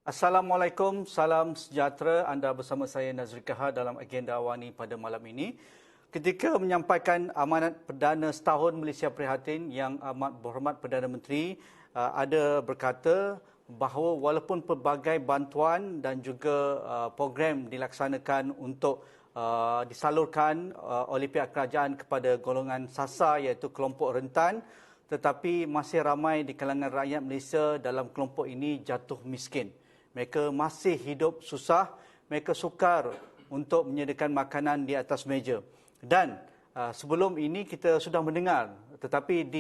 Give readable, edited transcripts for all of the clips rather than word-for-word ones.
Assalamualaikum, salam sejahtera. Anda bersama saya Nazri Kahar dalam agenda Awani pada malam ini. Ketika menyampaikan amanat Perdana setahun Malaysia Prihatin, Yang Amat Berhormat Perdana Menteri ada berkata bahawa walaupun pelbagai bantuan dan juga program dilaksanakan untuk disalurkan oleh pihak kerajaan kepada golongan sasar iaitu kelompok rentan, tetapi masih ramai di kalangan rakyat Malaysia dalam kelompok ini jatuh miskin. Mereka masih hidup susah, mereka sukar untuk menyediakan makanan di atas meja. Dan sebelum ini kita sudah mendengar, tetapi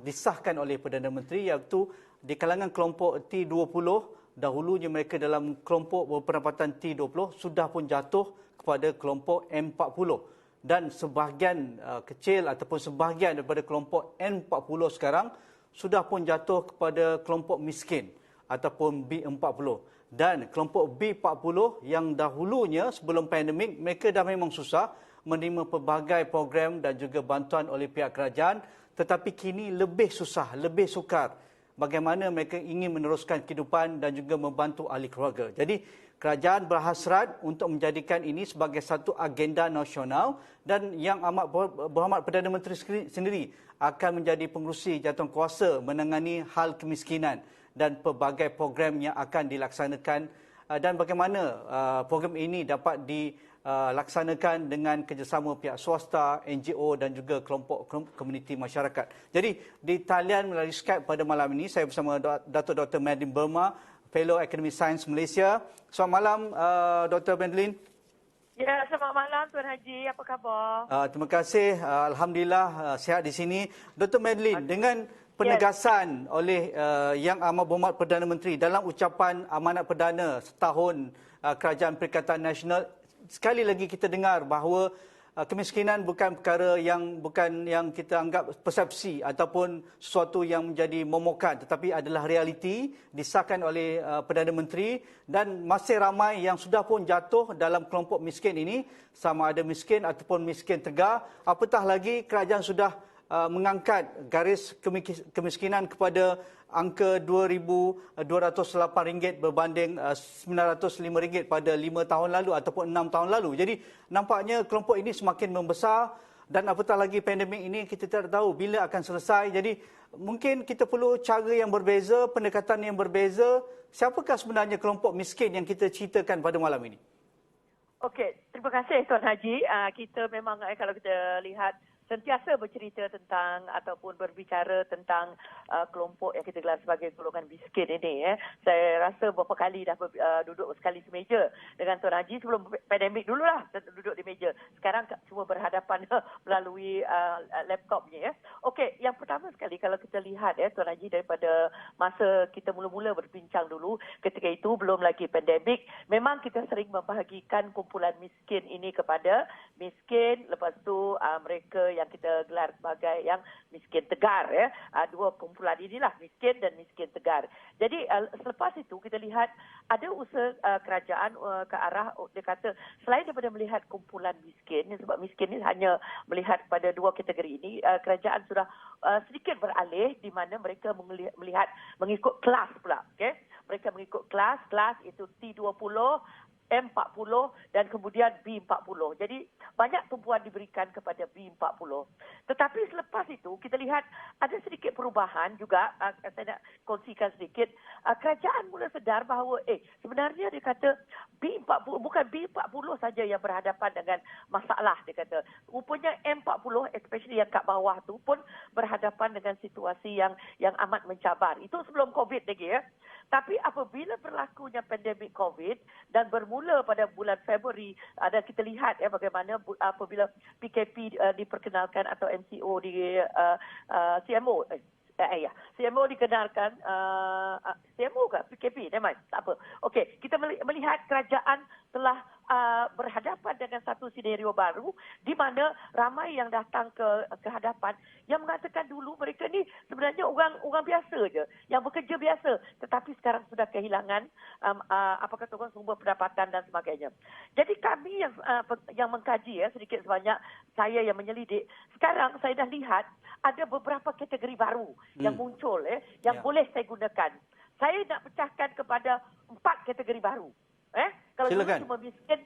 disahkan oleh Perdana Menteri, iaitu di kalangan kelompok T20, dahulunya mereka dalam kelompok berpendapatan T20 sudah pun jatuh kepada kelompok M40. Dan sebahagian kecil ataupun sebahagian daripada kelompok N40 sekarang sudah pun jatuh kepada kelompok miskin ataupun B40. Dan kelompok B40 yang dahulunya sebelum pandemik, mereka dah memang susah menerima pelbagai program dan juga bantuan oleh pihak kerajaan, tetapi kini lebih susah, lebih sukar bagaimana mereka ingin meneruskan kehidupan dan juga membantu ahli keluarga. Jadi kerajaan berhasrat untuk menjadikan ini sebagai satu agenda nasional, dan Yang Amat Berhormat Perdana Menteri sendiri akan menjadi pengerusi jawatankuasa menangani hal kemiskinan dan pelbagai program yang akan dilaksanakan, dan bagaimana program ini dapat dilaksanakan dengan kerjasama pihak swasta, NGO dan juga kelompok komuniti masyarakat. Jadi di talian melalui Skype pada malam ini saya bersama Dato' Dr. Madeline Burma, Fellow Akademi Sains Malaysia. Selamat malam Dr. Madeline. Ya, selamat malam Tuan Haji. Apa khabar? Terima kasih. Alhamdulillah sihat di sini. Dr. Madeline, dengan penegasan oleh Yang Amat Berhormat Perdana Menteri dalam ucapan amanat perdana setahun Kerajaan Perikatan Nasional, sekali lagi kita dengar bahawa kemiskinan bukan perkara yang kita anggap persepsi ataupun sesuatu yang menjadi momokan, tetapi adalah realiti disahkan oleh Perdana Menteri, dan masih ramai yang sudah pun jatuh dalam kelompok miskin ini, sama ada miskin ataupun miskin tegar. Apatah lagi kerajaan sudah mengangkat garis kemiskinan kepada angka RM2,208 berbanding RM905 pada 5 tahun lalu ataupun 6 tahun lalu. Jadi nampaknya kelompok ini semakin membesar, dan apatah lagi pandemik ini kita tidak tahu bila akan selesai. Jadi mungkin kita perlu cara yang berbeza, pendekatan yang berbeza. Siapakah sebenarnya kelompok miskin yang kita ceritakan pada malam ini? Okey, terima kasih Tuan Haji. Kita memang kalau kita lihat sentiasa bercerita tentang ataupun berbicara tentang kelompok yang kita gelar sebagai golongan miskin ini. Saya rasa beberapa kali dah duduk sekali semeja dengan Tuan Haji sebelum pandemik dululah duduk di meja. Sekarang semua berhadapan melalui laptopnya. Okey, yang pertama sekali kalau kita lihat Tuan Haji, daripada masa kita mula-mula berbincang dulu, ketika itu belum lagi pandemik, memang kita sering membahagikan kumpulan miskin ini kepada miskin, lepas tu mereka yang kita gelar sebagai yang miskin tegar. Dua kumpulan inilah, miskin dan miskin tegar. Jadi selepas itu kita lihat ada usaha kerajaan ke arah, dia kata selain daripada melihat kumpulan miskin, sebab miskin ini hanya melihat pada dua kategori ini, kerajaan sudah sedikit beralih di mana mereka melihat mengikut kelas pula. Okay? Mereka mengikut kelas itu T20, M40 dan kemudian B40. Jadi banyak tumpuan diberikan kepada B40. Tetapi selepas itu kita lihat ada sedikit perubahan juga. Saya nak kongsikan sedikit. Kerajaan mula sedar bahawa sebenarnya dia kata B40, bukan B40 saja yang berhadapan dengan masalah, dia kata. Rupanya M40, especially yang kat bawah tu pun berhadapan dengan situasi yang amat mencabar. Itu sebelum COVID lagi. Tapi apabila berlakunya pandemik COVID dan bermula pada bulan Februari, ada kita lihat bagaimana apabila PKP diperkenalkan atau MCO di CMO. CMO dikenalkan, CMO ke PKP, tak apa. Okey, kita melihat kerajaan telah berhadapan dengan satu senario baru di mana ramai yang datang ke hadapan yang mengatakan dulu mereka ni sebenarnya orang biasa je, yang bekerja biasa, tetapi sekarang sudah kehilangan apa kata orang, sumber pendapatan dan sebagainya. Jadi kami yang mengkaji sedikit sebanyak, saya yang menyelidik, sekarang saya dah lihat ada beberapa kategori baru yang muncul yang boleh saya gunakan. saya nak pecahkan kepada 4 kategori baru. Kalau Silakan. dulu cuma miskin,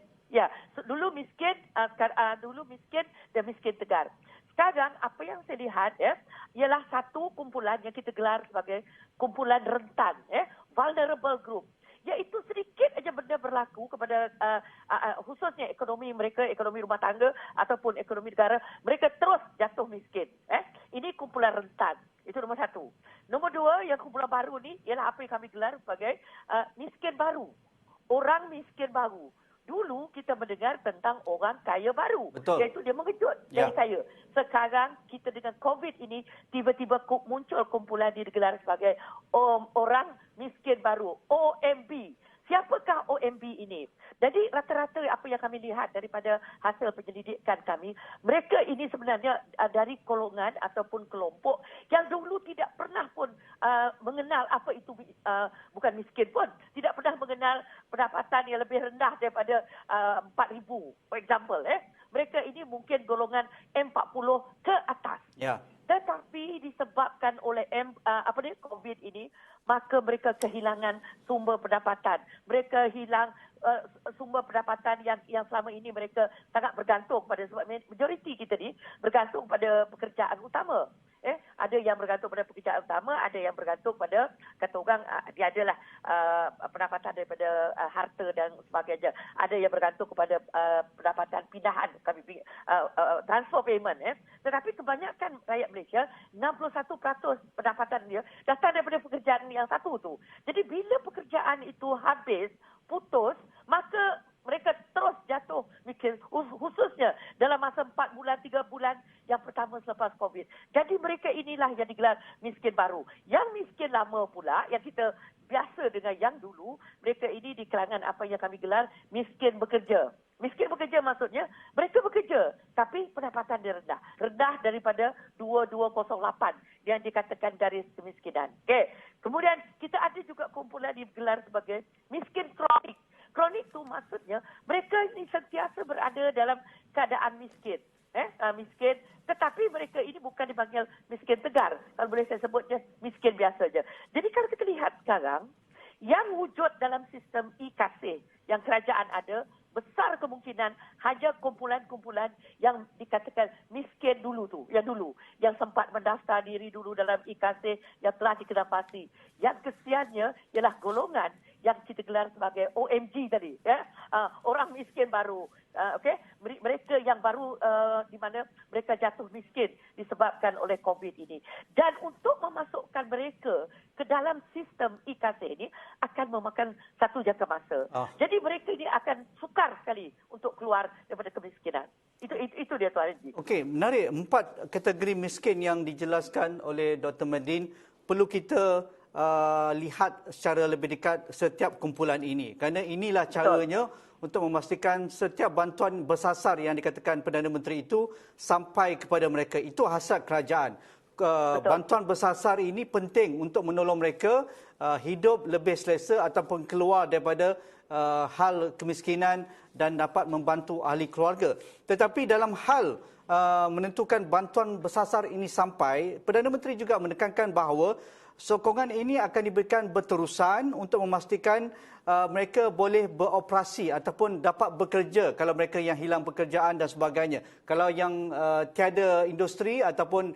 dulu miskin, dulu miskin dan miskin tegar. Sekarang apa yang saya lihat ialah satu kumpulan yang kita gelar sebagai kumpulan rentan, vulnerable group. Iaitu sedikit aja benda berlaku kepada khususnya ekonomi mereka, ekonomi rumah tangga ataupun ekonomi negara, mereka terus jatuh miskin. Ini kumpulan rentan. Itu nombor satu. Nombor dua, yang kumpulan baru ni ialah apa yang kami gelar sebagai miskin baru. Orang miskin baru. Dulu kita mendengar tentang orang kaya baru. Betul. Iaitu dia mengejut dari saya. Sekarang kita dengan COVID ini tiba-tiba muncul kumpulan digelar sebagai orang miskin baru. OMB. Siapakah OMB ini? Jadi rata-rata apa yang kami lihat daripada hasil penyelidikan kami, mereka ini sebenarnya dari golongan ataupun kelompok yang dulu tidak pernah pun mengenal apa itu, bukan miskin pun, tidak pernah mengenal pendapatan yang lebih rendah daripada 4,000, for example. Mereka ini mungkin golongan M40 ke atas. Ya. Tetapi disebabkan oleh COVID ini, maka mereka kehilangan sumber pendapatan. Mereka hilang sumber pendapatan yang selama ini mereka sangat bergantung pada, sebab majoriti kita ni bergantung pada pekerjaan utama. Ada yang bergantung pada pekerjaan utama, ada yang bergantung pada, kata orang, dia adalah pendapatan daripada harta dan sebagainya. Ada yang bergantung kepada pendapatan pindahan, transfer payment. Tetapi kebanyakan rakyat Malaysia, 61% pendapatan dia datang daripada pekerjaan yang satu tu. Jadi bila pekerjaan itu habis, putus, maka mereka terus jatuh miskin, khususnya dalam masa 4 bulan, 3 bulan yang pertama selepas COVID. Jadi mereka inilah yang digelar miskin baru. Yang miskin lama pula, yang kita biasa dengan yang dulu, mereka ini di kalangan apa yang kami gelar miskin bekerja. Miskin bekerja maksudnya mereka bekerja tapi pendapatan dia rendah. Rendah daripada 2208 yang dikatakan garis kemiskinan. Okey. Kemudian kita ada juga kumpulan digelar sebagai miskin kronik. Kronik itu maksudnya mereka ini sentiasa berada dalam keadaan miskin. Miskin, tetapi mereka ini bukan dipanggil miskin tegar. Kalau boleh saya sebutnya miskin biasa saja. Jadi kalau kita lihat sekarang, yang wujud dalam sistem e-kasih yang kerajaan ada, besar kemungkinan hanya kumpulan-kumpulan yang dikatakan miskin dulu tu, yang sempat mendaftar diri dulu dalam e-kasih yang telah dikenal pasti. Yang kesiannya ialah golongan yang kita gelar sebagai OMG tadi, orang miskin baru. Mereka yang baru di mana mereka jatuh miskin disebabkan oleh COVID ini. Dan untuk memasukkan mereka ke dalam sistem e-kasih ini akan memakan satu jangka masa. Jadi mereka ini akan sukar sekali untuk keluar daripada kemiskinan. Itu dia Tuan Haji. Okey, menarik. 4 kategori miskin yang dijelaskan oleh Dr. Medin perlu kita lihat secara lebih dekat setiap kumpulan ini. Kerana inilah caranya untuk memastikan setiap bantuan bersasar yang dikatakan Perdana Menteri itu sampai kepada mereka. Itu hasrat kerajaan. Bantuan bersasar ini penting untuk menolong mereka hidup lebih selesa ataupun keluar daripada hal kemiskinan dan dapat membantu ahli keluarga. Tetapi dalam hal menentukan bantuan bersasar ini sampai, Perdana Menteri juga menekankan bahawa sokongan ini akan diberikan berterusan untuk memastikan mereka boleh beroperasi ataupun dapat bekerja kalau mereka yang hilang pekerjaan dan sebagainya. Kalau yang tiada industri ataupun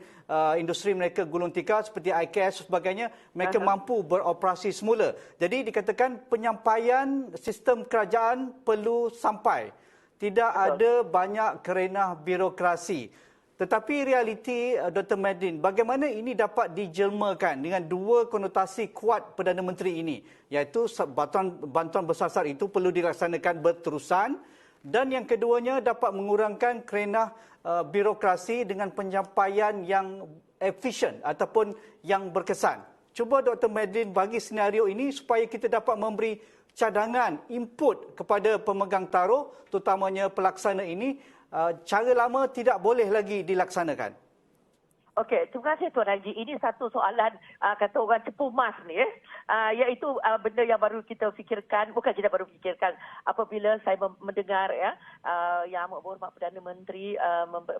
industri mereka gulung tikar seperti iCash dan sebagainya, mereka mampu beroperasi semula. Jadi dikatakan penyampaian sistem kerajaan perlu sampai. Tidak ada banyak kerenah birokrasi. Tetapi realiti, Dr. Medin, bagaimana ini dapat dijelmakan dengan dua konotasi kuat Perdana Menteri ini, iaitu bantuan bersasar itu perlu dilaksanakan berterusan dan yang keduanya dapat mengurangkan kerenah birokrasi dengan penyampaian yang efisien ataupun yang berkesan. Cuba Dr. Medin bagi senario ini supaya kita dapat memberi cadangan, input kepada pemegang taruh, terutamanya pelaksana ini. Cara lama tidak boleh lagi dilaksanakan. Okey, terima kasih Tuan Haji. Ini satu soalan kata orang cepu mas ni, iaitu benda yang baru kita fikirkan, bukan kita baru fikirkan apabila saya mendengar Yang Amat Berhormat Perdana Menteri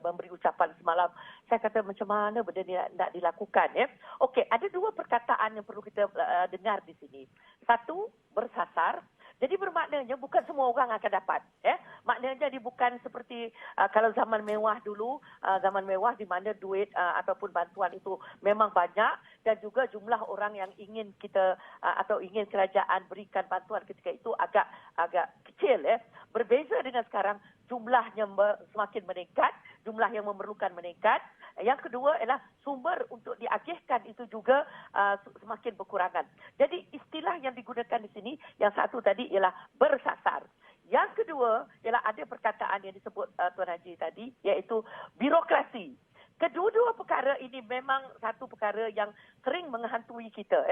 memberi ucapan semalam. Saya kata macam mana benda ni nak dilakukan ya. Okey, ada dua perkataan yang perlu kita dengar di sini. Satu, bersasar. Jadi bermaknanya bukan semua orang akan dapat. Maknanya dia bukan seperti kalau zaman mewah dulu, zaman mewah di mana duit ataupun bantuan itu memang banyak dan juga jumlah orang yang ingin kita atau ingin kerajaan berikan bantuan ketika itu agak kecil. Berbeza dengan sekarang, jumlahnya semakin meningkat, jumlah yang memerlukan meningkat. Yang kedua ialah sumber untuk diagihkan itu juga semakin berkurangan. Jadi istilah yang digunakan di sini, yang satu tadi ialah bersasar. Yang kedua ialah ada perkataan yang disebut Tuan Haji tadi, iaitu birokrasi. Kedua-dua perkara ini memang satu perkara yang sering menghantui kita.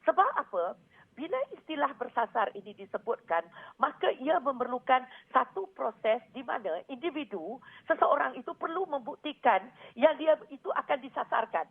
Sebab apa? Bila istilah bersasar ini disebutkan, maka ia memerlukan satu proses di mana individu, seseorang itu perlu membuktikan yang dia itu akan disasarkan.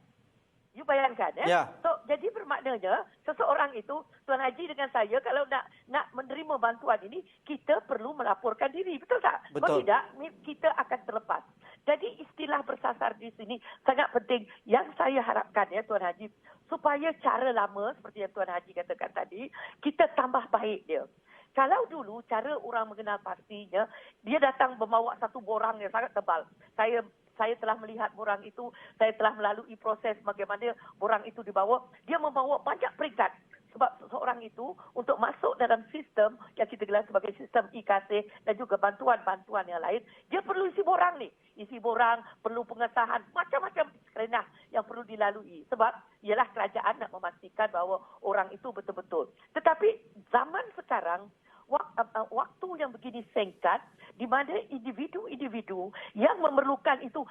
You bayangkan Ya. So, jadi bermaknanya seseorang itu, Tuan Haji dengan saya, kalau nak menerima bantuan ini, kita perlu melaporkan diri. Betul tak? Kalau Betul. tidak, kita akan terlepas. Jadi istilah bersasar di sini sangat penting. Yang saya harapkan Tuan Haji, supaya cara lama seperti yang Tuan Haji katakan tadi, kita tambah baik dia. Kalau dulu cara orang mengenal pastinya, dia datang membawa satu borang yang sangat tebal. Saya telah melihat borang itu, saya telah melalui proses bagaimana borang itu dibawa. Dia membawa banyak peringkat. Sebab seseorang itu untuk masuk dalam sistem yang kita gelar sebagai sistem e-kasih dan juga bantuan-bantuan yang lain, dia perlu isi borang ni. Isi borang, perlu pengesahan, macam-macam skrenah yang perlu dilalui. Sebab ialah kerajaan nak memastikan bahawa orang itu betul-betul. Tetapi zaman sekarang, waktu yang begini singkat, di mana individu-individu yang memerlukan itu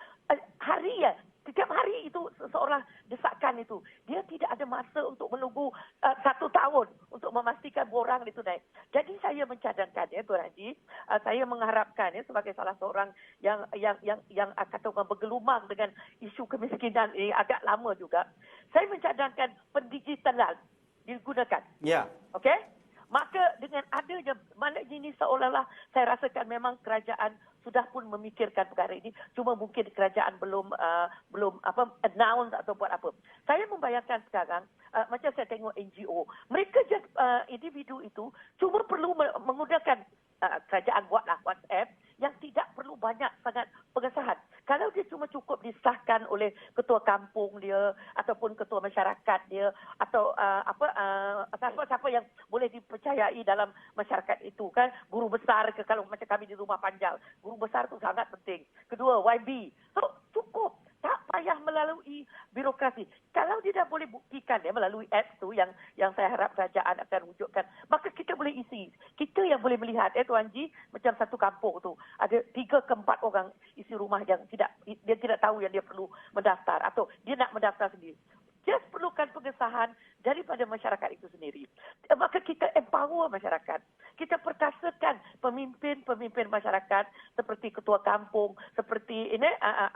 harian, setiap hari itu seseorang desakan itu, dia tidak ada masa untuk menunggu 1 tahun untuk memastikan borang itu naik. Jadi saya mencadangkan Tuan Haji, saya mengharapkan sebagai salah seorang yang kata orang bergelumang dengan isu kemiskinan ini agak lama juga, saya mencadangkan pendigitalan digunakan. Ya. Okey? Maka dengan adanya, maknanya ini seolah-olah saya rasakan memang kerajaan sudah pun memikirkan perkara ini, cuma mungkin kerajaan belum announce atau buat apa. Saya membayangkan sekarang, macam saya tengok NGO, mereka individu itu cuma perlu menggunakan kerajaan buatlah WhatsApp yang tidak perlu banyak sangat pengesahan. Kalau dia cuma cukup disahkan oleh ketua kampung dia ataupun ketua masyarakat dia atau siapa-siapa yang boleh dipercayai dalam masyarakat itu kan, guru besar ke, kalau macam kami di Rumah Panjang, guru besar itu sangat penting. Kedua, YB. So cukup, tak payah melalui birokrasi. Kalau dia dah boleh buktikan melalui apps tu yang saya harap kerajaan akan wujudkan, maka kita boleh isi. Kita yang boleh melihat Tuan Haji, macam satu kampung tu ada 3 ke 4 orang isi rumah yang dia tidak tahu yang dia perlu mendaftar atau dia nak mendaftar sendiri. Just perlukan pengesahan daripada masyarakat itu sendiri. Maka kita empower masyarakat. Kita perkasakan pemimpin-pemimpin masyarakat seperti ketua kampung, seperti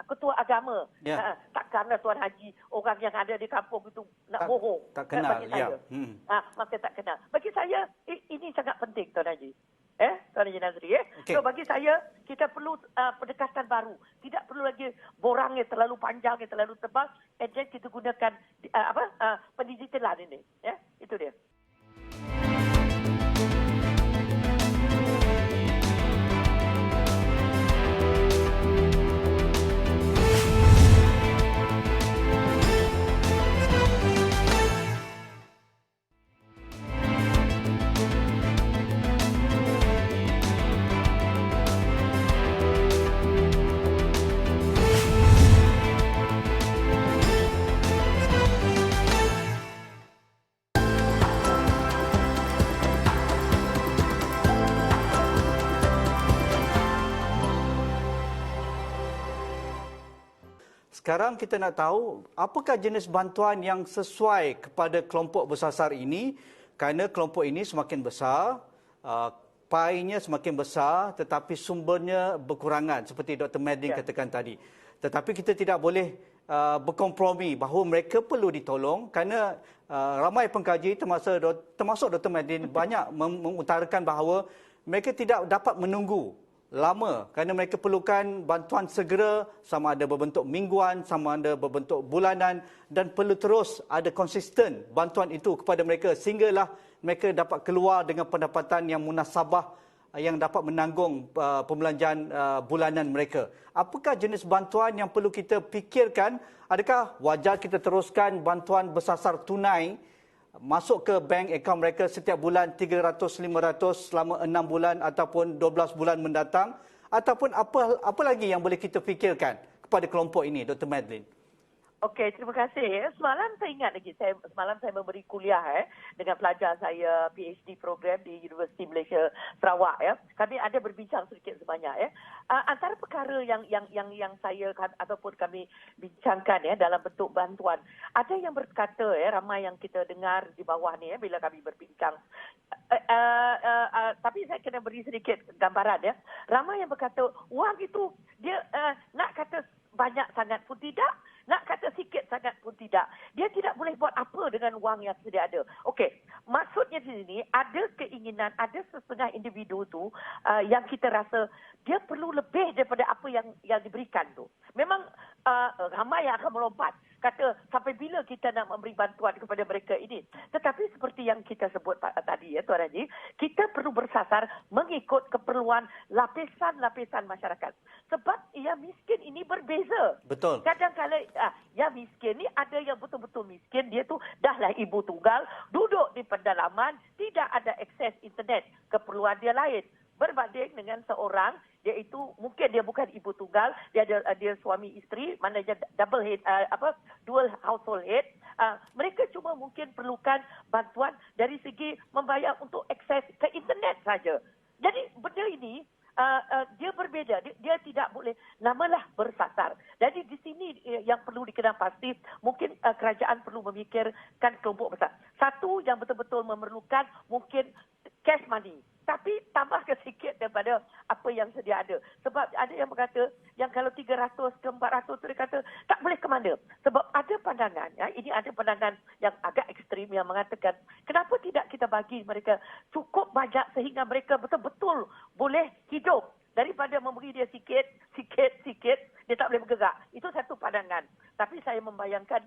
ketua agama. Ya. Tak kerana Tuan Haji, orang yang ada di kampung itu nak bohong. Tak kenal. Bagi saya. Maka tak kenal. Bagi saya, ini sangat penting Tuan Haji. Tuan Haji Nazri. Okay. So bagi saya, kita perlu pendekatan baru. Tidak perlu lagi borang yang terlalu panjang, yang terlalu tebal. And then kita gunakan pendigitalan ini. Itu dia. Sekarang kita nak tahu apakah jenis bantuan yang sesuai kepada kelompok bersasar ini, kerana kelompok ini semakin besar, painya semakin besar tetapi sumbernya berkurangan seperti Dr. Madlin katakan tadi. Tetapi kita tidak boleh berkompromi bahawa mereka perlu ditolong kerana ramai pengkaji termasuk Dr. Madin banyak mengutarakan bahawa mereka tidak dapat menunggu lama kerana mereka perlukan bantuan segera, sama ada berbentuk mingguan, sama ada berbentuk bulanan, dan perlu terus ada konsisten bantuan itu kepada mereka sehinggalah mereka dapat keluar dengan pendapatan yang munasabah yang dapat menanggung pembelanjaan bulanan mereka. Apakah jenis bantuan yang perlu kita fikirkan? Adakah wajar kita teruskan bantuan bersasar tunai masuk ke bank akaun mereka setiap bulan 300-500 selama 6 bulan ataupun 12 bulan mendatang? Ataupun apa lagi yang boleh kita fikirkan kepada kelompok ini, Dr. Madeline? Okey, terima kasih. Semalam saya ingat lagi, semalam saya memberi kuliah dengan pelajar saya PhD program di Universiti Malaysia Sarawak. Kami ada berbincang sedikit sebanyak. Antara perkara yang saya ataupun kami bincangkan dalam bentuk bantuan, ada yang berkata, ramai yang kita dengar di bawah ni bila kami berbincang. Tapi saya kena beri sedikit gambaran. Ramai yang berkata, wang itu dia nak kata banyak sangat pun tidak, nak kata sikit sangat pun tidak. Dia tidak boleh buat apa dengan wang yang sedia ada. Okey, maksudnya di sini ada keinginan, ada setengah individu tu yang kita rasa dia perlu lebih daripada apa yang diberikan tu. Memang ramai yang akan melompat. Kata, sampai bila kita nak memberi bantuan kepada mereka ini? Tetapi seperti yang kita sebut tadi, Tuan Haji, kita perlu bersasar mengikut keperluan lapisan-lapisan masyarakat. Sebab yang miskin ini berbeza. Betul. Kadang-kadang yang miskin ni ada yang betul-betul miskin, dia tu dahlah ibu tunggal, duduk di pedalaman, tidak ada akses internet, keperluan dia lain. Berbanding dengan seorang, iaitu mungkin dia bukan ibu tunggal, dia suami isteri, maknanya double head, dual household head. Mereka cuma mungkin perlukan bantuan dari segi membayar untuk akses ke internet saja. Jadi benda ini dia berbeza, dia tidak boleh namalah bersasar. Jadi di sini yang perlu dikenal pasti, mungkin kerajaan perlu memikirkan kelompok besar. Satu yang betul-betul memerlukan mungkin cash money, tapi tambah sedikit daripada apa yang sedia ada. Sebab ada yang berkata, yang kalau 300 ke 400 tu dia kata tak boleh ke mana. Sebab ada pandangan, ini ada pandangan yang agak ekstrim yang mengatakan, kenapa tidak kita bagi mereka cukup banyak sehingga mereka betul-betul boleh hidup, daripada memberi dia sikit, dia tak boleh bergerak. Itu satu pandangan. Tapi saya membayangkan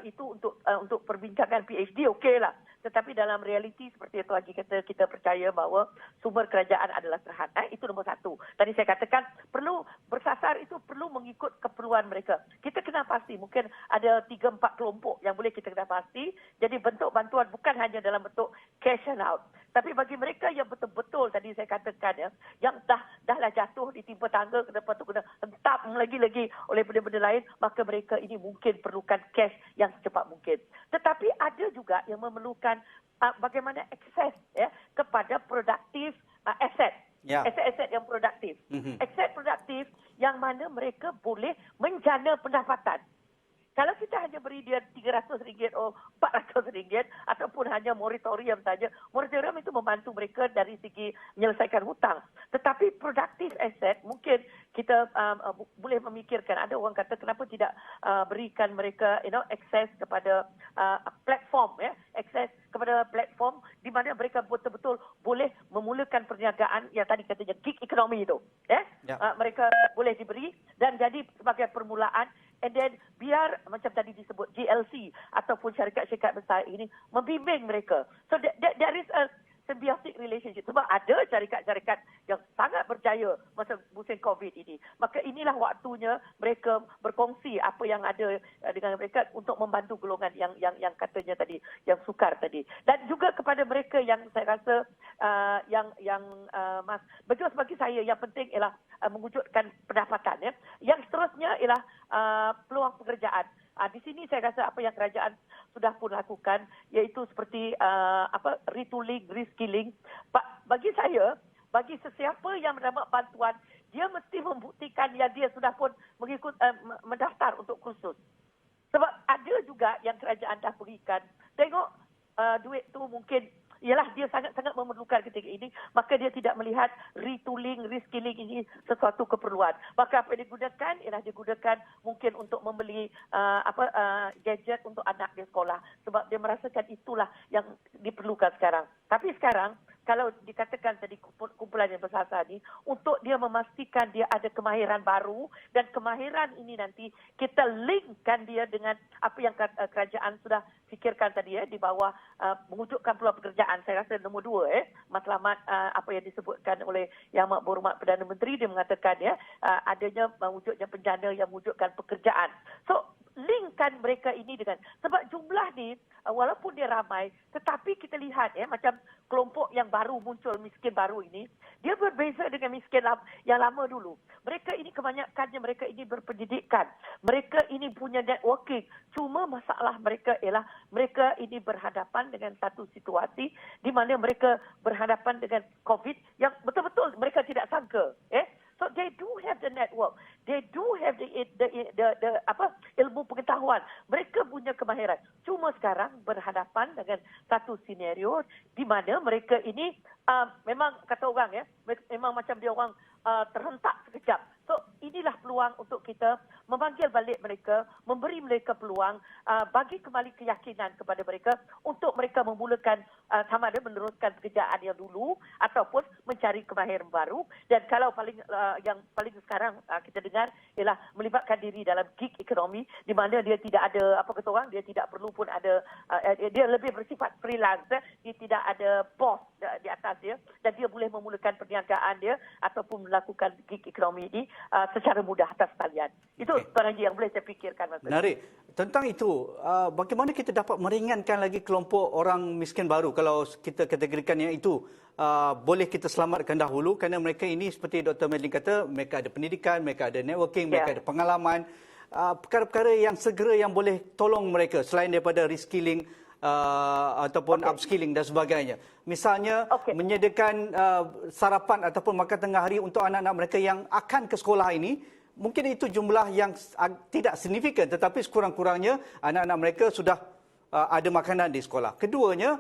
itu untuk perbincangan PhD okeylah. Tetapi dalam realiti seperti itu lagi kita percaya bahawa sumber kerajaan adalah terhad. Itu nombor satu. Tadi saya katakan perlu bersasar, itu perlu mengikut keperluan mereka. Kita kena pasti, mungkin ada 3-4 kelompok yang boleh kita kena pasti. Jadi bentuk bantuan bukan hanya dalam bentuk cash and out. Tapi bagi mereka yang betul-betul tadi saya katakan yang dahlah jatuh ditimpa tangga, lepas tu kena hentam lagi-lagi oleh benda-benda lain, maka mereka ini mungkin perlukan cash yang secepat mungkin. Tetapi ada juga yang memerlukan bagaimana akses kepada produktif aset. Aset-aset yang produktif. Aset produktif yang mana mereka boleh menjana pendapatan. Kalau kita hanya beri dia RM300 atau RM400 ataupun hanya moratorium saja, moratorium itu membantu mereka dari segi menyelesaikan hutang. Tetapi produktif aset mungkin kita boleh memikirkan. Ada orang kata kenapa tidak berikan mereka akses kepada platform, akses kepada platform di mana mereka betul-betul boleh memulakan perniagaan yang tadi katanya gig economy itu. Mereka boleh diberi dan jadi sebagai permulaan. And then biar macam tadi disebut GLC ataupun syarikat-syarikat besar ini membimbing mereka. So there is a symbiotic relationship. Sebab ada syarikat-syarikat yang sangat berjaya masa musim COVID ini. Maka inilah waktunya mereka berkongsi apa yang ada dengan mereka untuk membantu golongan yang katanya tadi, yang sukar tadi. Dan juga kepada mereka yang saya rasa Mas, betul bagi saya yang penting ialah mewujudkan pendapatan. Yang seterusnya ialah peluang pekerjaan. Di sini saya rasa apa yang kerajaan sudah pun lakukan iaitu seperti retooling, reskilling. Bagi saya, bagi sesiapa yang mendapat bantuan, dia mesti membuktikan yang dia sudah pun mendaftar untuk kursus. Sebab ada juga yang kerajaan dah berikan. Tengok duit tu mungkin ialah dia sangat-sangat memerlukan ketika ini, maka dia tidak melihat retooling, reskilling ini sesuatu keperluan. Maka apa yang digunakan ialah digunakan mungkin untuk membeli gadget untuk anak di sekolah sebab dia merasakan itulah yang diperlukan sekarang. Tapi sekarang kalau dikatakan tadi kumpulan yang bersasar ni, untuk dia memastikan dia ada kemahiran baru dan kemahiran ini nanti kita linkkan dia dengan apa yang kerajaan sudah fikirkan tadi di bawah mewujudkan peluang pekerjaan. Saya rasa nombor 2 matlamat apa yang disebutkan oleh Yang Amat Berhormat Perdana Menteri, dia mengatakan adanya mewujudnya penjana yang mewujudkan pekerjaan. So linkkan mereka ini dengan, sebab jumlah ni walaupun dia ramai tetapi kita lihat macam kelompok yang baru muncul, miskin baru ini, dia berbeza dengan miskin yang lama dulu. Mereka ini kebanyakannya mereka ini berpendidikan, mereka ini punya networking. Cuma masalah mereka ialah mereka ini berhadapan dengan satu situasi di mana mereka berhadapan dengan COVID yang betul-betul mereka tidak sangka. So they do have the network, they do have the ilmu pengetahuan, mereka punya kemahiran. Cuma sekarang berhadapan dengan satu senario di mana mereka ini memang kata orang memang macam dia orang terhentak sekejap. So inilah peluang untuk kita memanggil balik mereka, memberi mereka peluang, bagi kembali keyakinan kepada mereka untuk mereka memulakan sama ada meneruskan pekerjaan yang dulu ataupun mencari kemahiran baru. Dan kalau yang paling sekarang kita dengar ialah melibatkan diri dalam gig ekonomi di mana dia tidak ada kata orang, dia tidak perlu pun ada dia lebih bersifat freelance, dia tidak ada bos di atas dia dan dia boleh memulakan perniagaan dia ataupun melakukan gig ekonomi ini secara mudah atas talian. Itu Tuan Haji yang boleh saya fikirkan. Menarik. Tentang itu, bagaimana kita dapat meringankan lagi kelompok orang miskin baru kalau kita kategorikan yang itu boleh kita selamatkan dahulu kerana mereka ini seperti Dr. Madeline kata, mereka ada pendidikan, mereka ada networking, mereka ada pengalaman, perkara-perkara yang segera yang boleh tolong mereka selain daripada reskilling ataupun upskilling dan sebagainya. Misalnya menyediakan sarapan ataupun makan tengah hari untuk anak-anak mereka yang akan ke sekolah ini. Mungkin itu jumlah yang tidak signifikan tetapi sekurang-kurangnya anak-anak mereka sudah ada makanan di sekolah. Keduanya,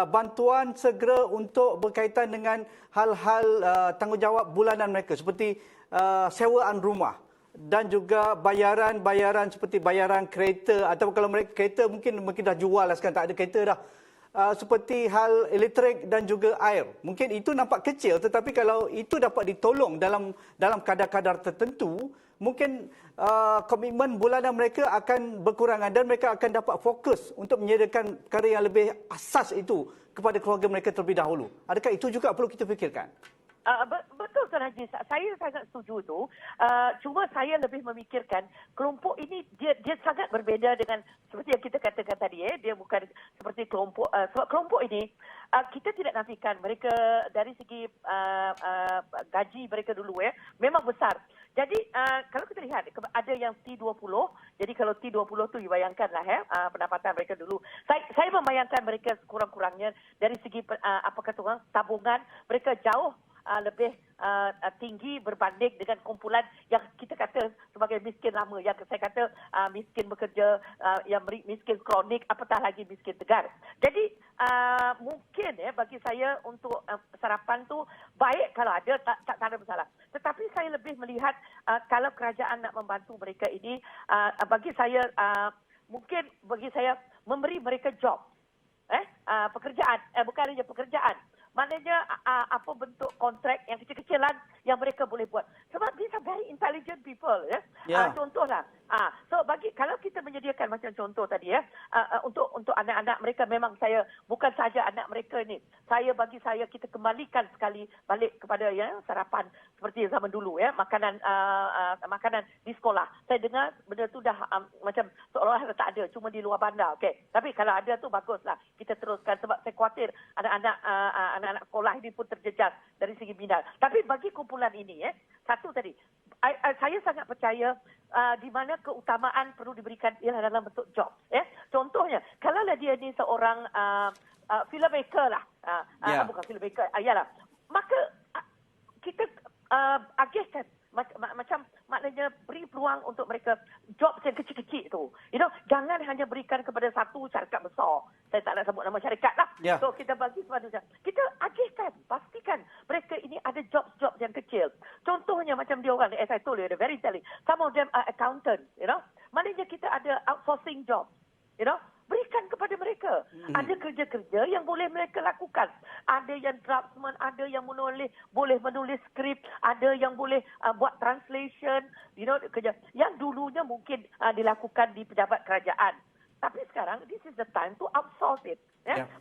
bantuan segera untuk berkaitan dengan hal-hal tanggungjawab bulanan mereka seperti sewaan rumah dan juga bayaran seperti bayaran kereta atau kalau mereka kereta mungkin dah jual lah sekarang, tak ada kereta dah. Seperti hal elektrik dan juga air. Mungkin itu nampak kecil tetapi kalau itu dapat ditolong dalam kadar-kadar tertentu, mungkin komitmen bulanan mereka akan berkurangan dan mereka akan dapat fokus untuk menyediakan perkara yang lebih asas itu kepada keluarga mereka terlebih dahulu. Adakah itu juga perlu kita fikirkan? Betul Tuan Haji, saya sangat setuju itu. Cuma saya lebih memikirkan kelompok ini dia sangat berbeza dengan seperti yang kita katakan tadi. Dia bukan seperti kelompok. Sebab kelompok ini kita tidak nafikan mereka dari segi gaji mereka dulu memang besar. Jadi kalau kita lihat ada yang T20. Jadi kalau T20 tu dibayangkanlah pendapatan mereka dulu. Saya membayangkan mereka sekurang-kurangnya dari segi tabungan mereka jauh lebih tinggi berbanding dengan kumpulan yang kita kata sebagai miskin lama, yang saya kata miskin bekerja, yang miskin kronik, apatah lagi miskin tegar. Jadi mungkin bagi saya untuk sarapan tu baik kalau ada, tak ada masalah. Tetapi saya lebih melihat kalau kerajaan nak membantu mereka ini, bagi saya mungkin bagi saya memberi mereka job, pekerjaan, bukan hanya pekerjaan. Maknanya apa bentuk kontrak yang kecil-kecilan yang mereka boleh buat. Sebab these are very intelligent people. Contohlah. So kalau kita menyediakan macam contoh tadi untuk anak-anak mereka, memang saya bukan saja anak mereka ni. Bagi saya kita kembalikan sekali balik kepada sarapan seperti zaman dulu makanan di sekolah. Saya dengar benda tu dah macam seolah-olah tak ada, cuma di luar bandar. Okey. Tapi kalau ada tu baguslah. Kita teruskan sebab saya khawatir anak-anak sekolah ini pun terjejas dari segi minat. Tapi bagi kumpulan ini satu tadi, saya sangat percaya di mana keutamaan perlu diberikan ialah dalam bentuk job. Contohnya, kalau dia ni seorang filmmaker lah, bukan filmmaker, maka kita agihkan macam maknanya beri peluang untuk mereka job yang kecil-kecil tu. Jangan hanya berikan kepada satu syarikat besar. Saya tak nak sebut nama syarikat lah. So kita bagi kepada kita agihkan, pastikan mereka ini ada job-job orang, as I told you, they're very intelligent. Some of them are accountants, Maknanya kita ada outsourcing job, Berikan kepada mereka. Ada kerja-kerja yang boleh mereka lakukan. Ada yang draftsman, ada yang boleh menulis skrip, ada yang boleh buat translation, kerja yang dulunya mungkin dilakukan di pejabat kerajaan. Tapi sekarang, this is the time to outsource it.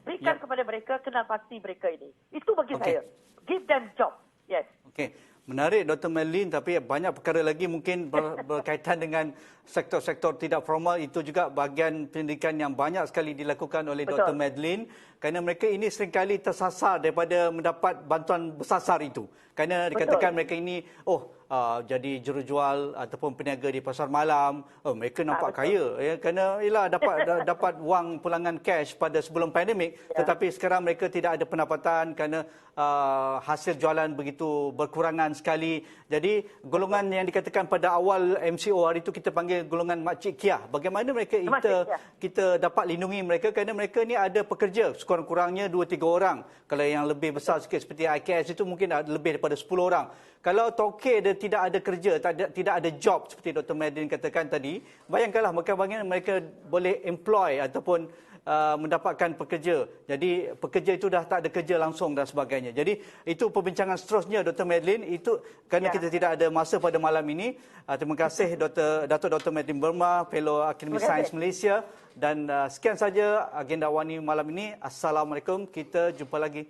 Berikan kepada mereka, kenal pasti mereka ini. Itu bagi saya. Give them job. Yes. Okey. Menarik Dr. Madeline, tapi banyak perkara lagi mungkin berkaitan dengan sektor-sektor tidak formal. Itu juga bahagian pendidikan yang banyak sekali dilakukan oleh Dr. Madeline. Kerana mereka ini seringkali tersasar daripada mendapat bantuan bersasar itu. Kerana dikatakan mereka ini, jadi jurujual ataupun peniaga di pasar malam, mereka nampak kaya. Kerana dapat wang pulangan cash pada sebelum pandemik, tetapi sekarang mereka tidak ada pendapatan kerana hasil jualan begitu berkurangan sekali. Jadi golongan yang dikatakan pada awal MCO hari itu kita panggil golongan makcik Kia. Bagaimana mereka kita dapat lindungi mereka kerana mereka ni ada pekerja sekurang-kurangnya 2-3 orang. Kalau yang lebih besar sikit seperti IKS itu mungkin ada lebih daripada 10 orang. Kalau toke dia tidak ada kerja, tidak ada job seperti Dr. Madeline katakan tadi, bayangkanlah bagaimana mereka boleh employ ataupun mendapatkan pekerja. Jadi pekerja itu dah tak ada kerja langsung dan sebagainya. Jadi itu perbincangan seterusnya Dr. Madeline. Itu kerana kita tidak ada masa pada malam ini. Terima kasih Dr. Madeline Burma, Fellow Akademi Sains Malaysia. Dan sekian saja agenda Wani malam ini. Assalamualaikum. Kita jumpa lagi.